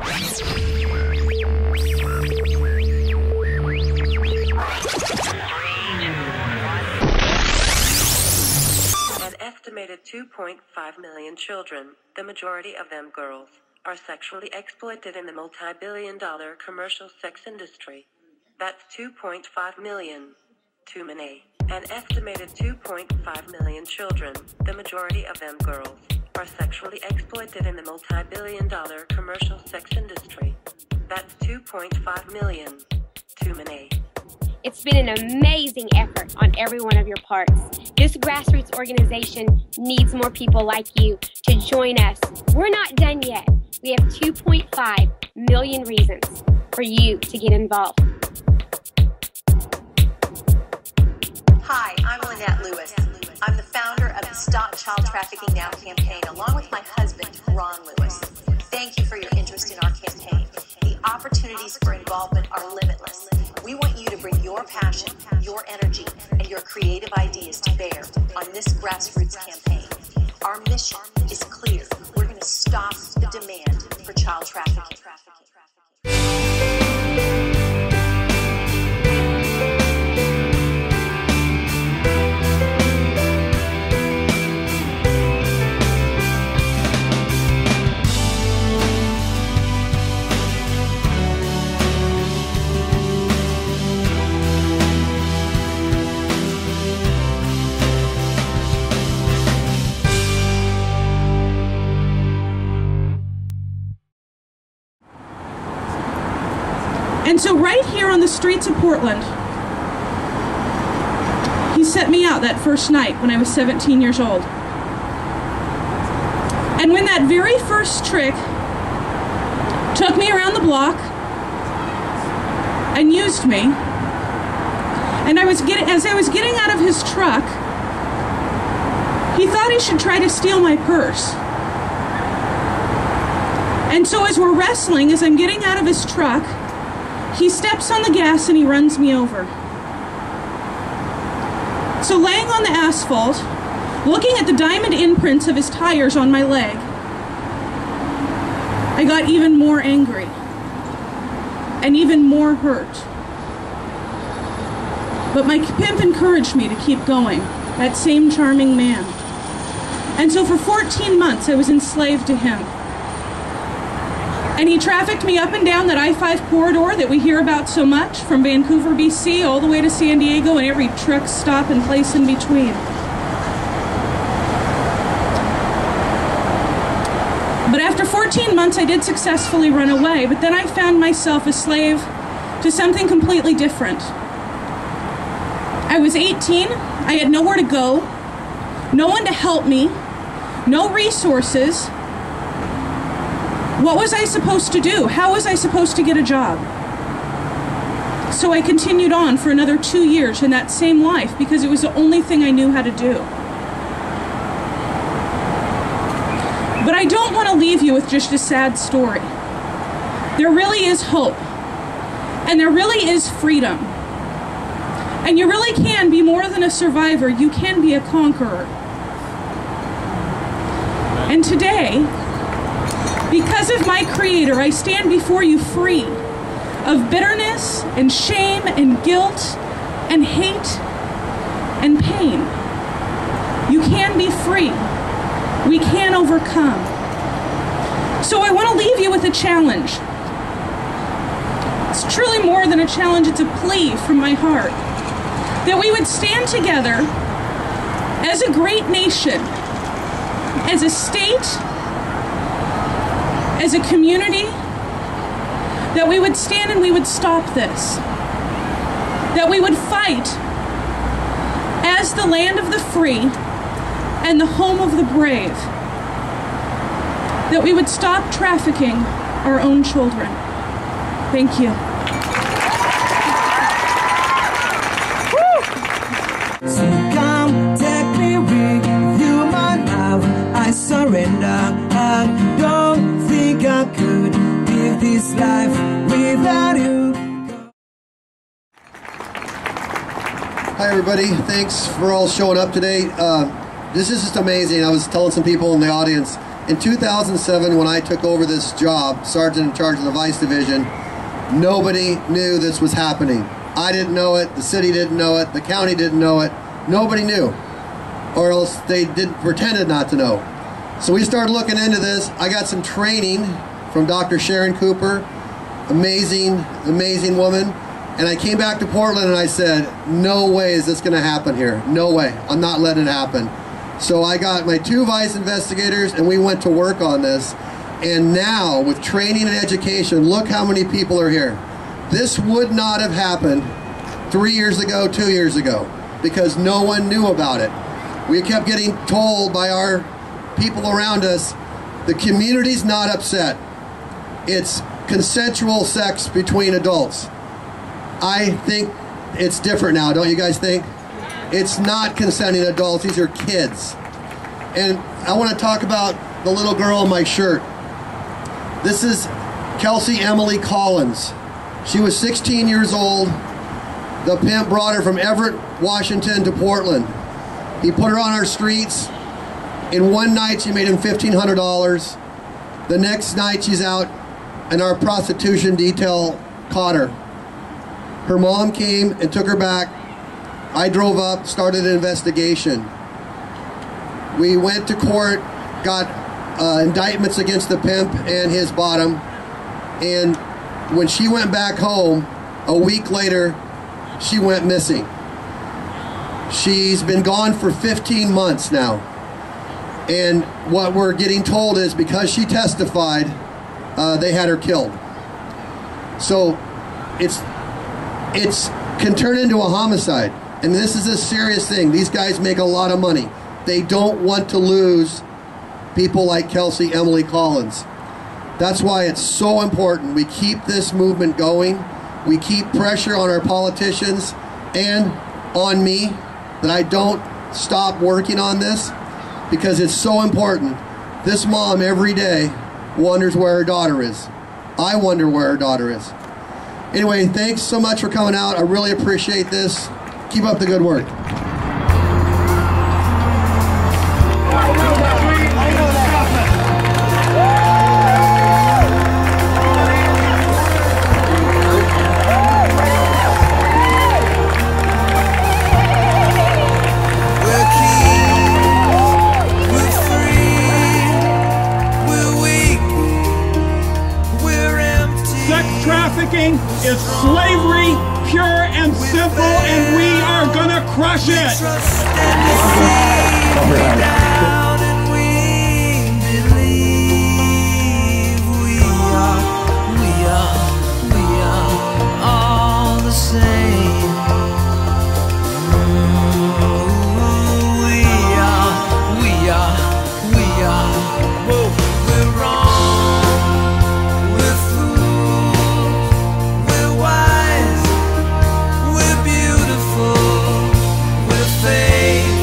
An estimated 2.5 million children, the majority of them girls, are sexually exploited in the multi-billion-dollar commercial sex industry. That's 2.5 million. Too many. An estimated 2.5 million children, the majority of them girls, are sexually exploited in the multi-billion-dollar commercial sex industry. That's 2.5 million. Too many. It's been an amazing effort on every one of your parts. This grassroots organization needs more people like you to join us. We're not done yet. We have 2.5 million reasons for you to get involved. Hi, I'm Lynette Lewis. I'm the founder of the Stop Child Trafficking Now campaign, along with my husband, Ron Lewis. Thank you for your interest in our campaign. The opportunities for involvement are limitless. We want you to bring your passion, your energy, and your creative ideas to bear on this grassroots campaign. Our mission is clear. We're going to stop the demand for child trafficking. And so right here on the streets of Portland, he set me out that first night when I was 17 years old. And when that very first trick took me around the block and used me, and as I was getting out of his truck, he thought he should try to steal my purse. And so as we're wrestling, as I'm getting out of his truck, he steps on the gas and he runs me over. So laying on the asphalt, looking at the diamond imprints of his tires on my leg, I got even more angry and even more hurt. But my pimp encouraged me to keep going, that same charming man. And so for 14 months I was enslaved to him. And he trafficked me up and down that I-5 corridor that we hear about so much, from Vancouver, BC, all the way to San Diego and every truck stop and place in between. But after 14 months, I did successfully run away, but then I found myself a slave to something completely different. I was 18, I had nowhere to go, no one to help me, no resources. What was I supposed to do? How was I supposed to get a job? So I continued on for another 2 years in that same life because it was the only thing I knew how to do. But I don't want to leave you with just a sad story. There really is hope. And there really is freedom. And you really can be more than a survivor. You can be a conqueror. And today, because of my Creator, I stand before you free of bitterness and shame and guilt and hate and pain. You can be free. We can overcome. So I want to leave you with a challenge. It's truly more than a challenge, it's a plea from my heart. That we would stand together as a great nation, as a state, as a community, that we would stand and we would stop this. That we would fight as the land of the free and the home of the brave. That we would stop trafficking our own children. Thank you. So come take me with you, my love. I surrender. I don't think I could live this life without you. Hi everybody, thanks for all showing up today. This is just amazing. I was telling some people in the audience, In 2007, when I took over this job, sergeant in charge of the Vice Division, nobody knew this was happening. I didn't know it, the city didn't know it, the county didn't know it, nobody knew. Or else they pretended not to know. So we started looking into this. I got some training from Dr. Sharon Cooper, amazing, amazing woman. And I came back to Portland and I said, no way is this gonna happen here. No way, I'm not letting it happen. So I got my 2 vice investigators and we went to work on this. And now, with training and education, look how many people are here. This would not have happened 3 years ago, 2 years ago, because no one knew about it. We kept getting told by our people around us, the community's not upset. It's consensual sex between adults. I think it's different now, don't you guys think? It's not consenting adults, these are kids. And I want to talk about the little girl in my shirt. This is Kelsey Emily Collins. She was 16 years old. The pimp brought her from Everett, Washington to Portland. He put her on our streets. In one night she made him $1,500. The next night she's out and our prostitution detail caught her. Her mom came and took her back. I drove up, started an investigation. We went to court, got indictments against the pimp and his bottom, and when she went back home, a week later, she went missing. She's been gone for 15 months now, and what we're getting told is because she testified, they had her killed. So it can turn into a homicide, and this is a serious thing. These guys make a lot of money. They don't want to lose people like Kelsey Emily Collins. That's why it's so important we keep this movement going. We keep pressure on our politicians and on me that I don't stop working on this, because it's so important. This mom every day wonders where her daughter is. I wonder where her daughter is. Anyway, thanks so much for coming out. I really appreciate this. Keep up the good work. Is slavery pure and simple, and we are gonna crush it. We are all the same. We are. Whoa, we're wrong. We're fools. We're wise. We're beautiful. We're fake.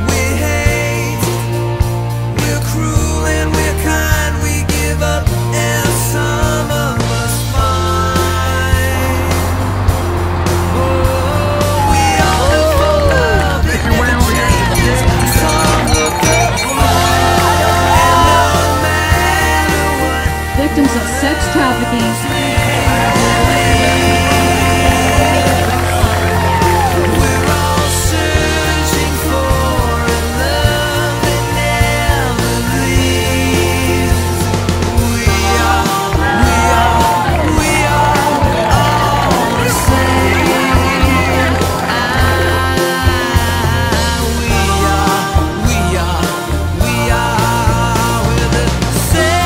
We hate. We're cruel and we're kind. We give up and some of us find. Oh, we all look for love. It never changes. Some look at Victims of sex trafficking. we're all searching for a love that never leaves. We are all the same. We're the same.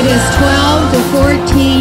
It is 12 to 14